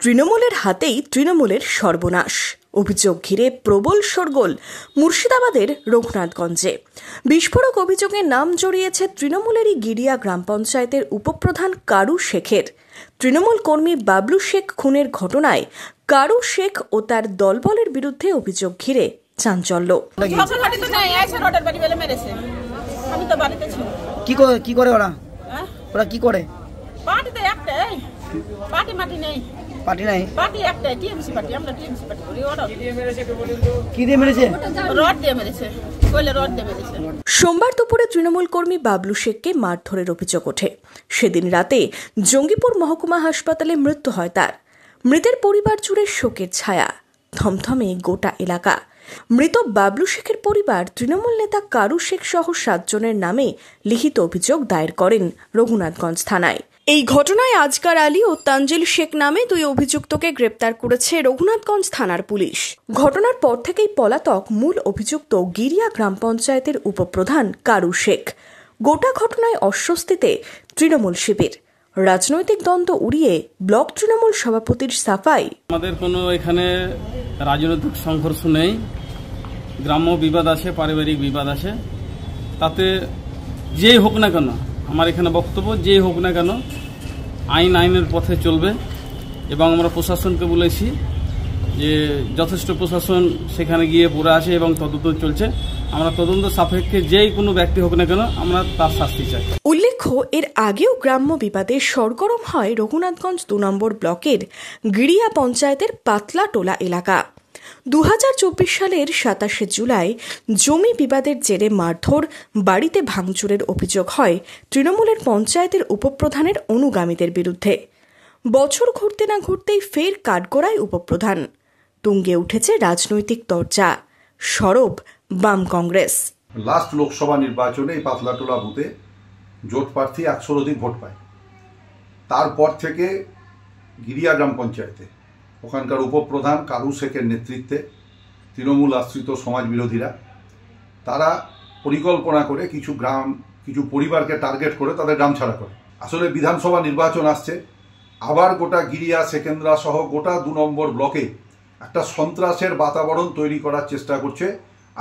তৃণমূলের হাতেই তৃণমূলের সর্বনাশ। অভিযোগ ঘিরে প্রবল শোরগোল মুর্শিদাবাদের রঘুনাথগঞ্জে। বিস্ফোরক অভিযোগে নাম জড়িয়েছে তৃণমূলেরই গিরিয়া গ্রাম পঞ্চায়েতের উপপ্রধান কারু শেখের। তৃণমূল কর্মী বাবলু শেখ খুনের ঘটনায় কারু শেখ ও তার দলবলের বিরুদ্ধে অভিযোগ ঘিরে চাঞ্চল্য। কি করে ওরা কি করে? পার্টি নাই, পার্টি একটাই, টিএমসি পার্টি। আমরা টিএমসি পার্টি করি। ওরা কি দিয়ে মেরেছে? রড দিয়ে মেরেছে, কইলে রড দিয়ে মেরেছে। সোমবার দুপুরে তৃণমূল কর্মী বাবলু শেখকে মারধরের অভিযোগ ওঠে। সেদিন রাতে জঙ্গিপুর মহকুমা হাসপাতালে মৃত্যু হয় তার। মৃতের পরিবার জুড়ে শোকের ছায়া, থমথমে গোটা এলাকা। মৃত বাবলু শেখের পরিবার তৃণমূল নেতা কারু শেখ সহ 7 জনের নামে লিখিত অভিযোগ দায়ের করেন রঘুনাথগঞ্জ থানায়। এই ঘটনায় আজকার আলী ও তানজিল শেখ নামে 2 অভিযুক্তকে গ্রেপ্তার করেছে রঘুনাথগঞ্জ থানার পুলিশ। ঘটনার পর থেকেই পলাতক মূল অভিযুক্ত গিরিয়া গ্রাম পঞ্চায়েতের উপপ্রধান কারু শেখ। গোটা ঘটনায় অস্বস্তিতে তৃণমূল শিবির। রাজনৈতিক দ্বন্দ্ব উড়িয়ে ব্লক তৃণমূল সভাপতির সাফাই, আমাদের কোনো এখানে রাজনৈতিক সংঘর্ষ নেই। গ্রাম্য বিবাদ আছে, পারিবারিক বিবাদ আছে, তাতে যেই হোক না কেন, আমার এখানে বক্তব্য যেই হোক না কেন আইনের পথে চলবে। এবং আমরা প্রশাসনকে বলেছি যে যথেষ্ট প্রশাসন সেখানে গিয়ে পড়ে আছে এবং তদন্ত চলছে। আমরা তদন্ত সাপেক্ষে যেই কোনো ব্যক্তি হোক না কেন আমরা তার শাস্তি চাই। উল্লেখ্য, এর আগেও গ্রাম্য বিবাদে সরগরম হয় রঘুনাথগঞ্জ 2 নম্বর ব্লকের গিরিয়া পঞ্চায়েতের পাতলাটোলা এলাকা। 2024 সালের 27 জুলাই জমি বিবাদের জেরে মারধর, বাড়িতে ভাঙচুরের অভিযোগ হয় তৃণমূলের পঞ্চায়েতের উপপ্রধানের অনুগামীদের বিরুদ্ধে। বছর ঘুরতে না ঘুরতেই ফের কাঠগড়ায় উপপ্রধান। তুঙ্গে উঠেছে রাজনৈতিক চর্চা, সরব বাম কংগ্রেস। লাস্ট লোকসভা নির্বাচনে এই পাতলাটোলা বুথে জোট প্রার্থী 100 অধিক ভোট পায়। তারপর থেকে গিরিয়া গ্রাম পঞ্চায়েতে ওখানকার উপপ্রধান কারু শেখের নেতৃত্বে তৃণমূল আশ্রিত সমাজ বিরোধীরা তারা পরিকল্পনা করে কিছু পরিবারকে টার্গেট করে তাদের গ্রাম ছাড়া করে। আসলে বিধানসভা নির্বাচন আসছে, আবার গোটা গিরিয়া সেকেন্দ্রা সহ গোটা 2 নম্বর ব্লকে একটা সন্ত্রাসের বাতাবরণ তৈরি করার চেষ্টা করছে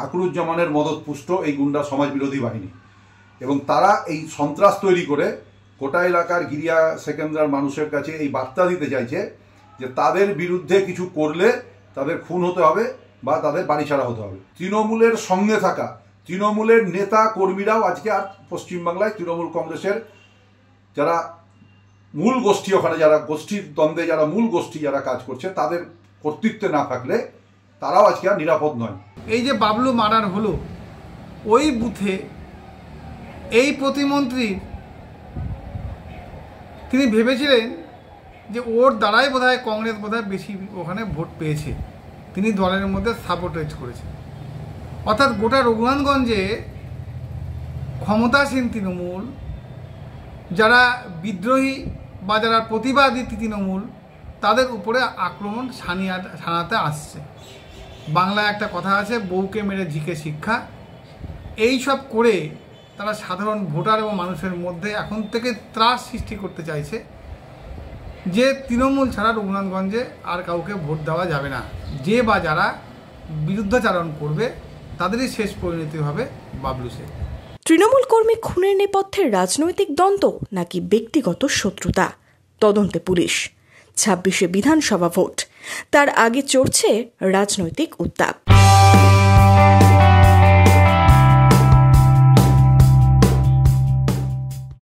আকরুজ্জামানের মদতপুষ্ট এই গুন্ডা সমাজ বিরোধী বাহিনী। এবং তারা এই সন্ত্রাস তৈরি করে গোটা এলাকার গিরিয়া সেকেন্দ্রার মানুষের কাছে এই বার্তা দিতে চাইছে যে তাদের বিরুদ্ধে কিছু করলে তাদের খুন হতে হবে বা তাদের বাড়ি ছাড়া হতে হবে। তৃণমূলের সঙ্গে থাকা তৃণমূলের নেতা কর্মীরাও আজকে আর পশ্চিমবাংলায় তৃণমূল কংগ্রেসের যারা মূল গোষ্ঠী, ওখানে যারা গোষ্ঠীর দ্বন্দ্বে যারা মূল গোষ্ঠী যারা কাজ করছে তাদের কর্তৃত্বে না থাকলে তারাও আজকে আর নিরাপদ নয়। এই যে বাবলু মার্ডার হলো, ওই বুথে এই প্রতিমন্ত্রী তিনি ভেবেছিলেন যে ওর দ্বারাই বোধহয় কংগ্রেস বেশি ওখানে ভোট পেয়েছে, তিনি দলের মধ্যে সাপোর্টেজ করেছে। অর্থাৎ গোটা রঘুনাথগঞ্জে ক্ষমতাসীন তৃণমূল, যারা বিদ্রোহী বা যারা প্রতিবাদী তৃণমূল, তাদের উপরে আক্রমণ ছানাতে আসছে। বাংলায় একটা কথা আছে, বউকে মেরে ঝিকে শিক্ষা। এই সব করে তারা সাধারণ ভোটার এবং মানুষের মধ্যে এখন থেকে ত্রাস সৃষ্টি করতে চাইছে যে তৃণমূল ছাড়া রঘুনাথগঞ্জে আর কাউকে ভোট দেওয়া যাবে না। যে বা যারা বিরুদ্ধাচারণ করবে তাদেরই শেষ পরিণতি হবে বাবলু শেখ। তৃণমূল কর্মী খুনের নেপথ্যে রাজনৈতিক দ্বন্দ্ব নাকি ব্যক্তিগত শত্রুতা, তদন্তে পুলিশ। 26শে বিধানসভা ভোট, তার আগে চড়ছে রাজনৈতিক উত্তাপ।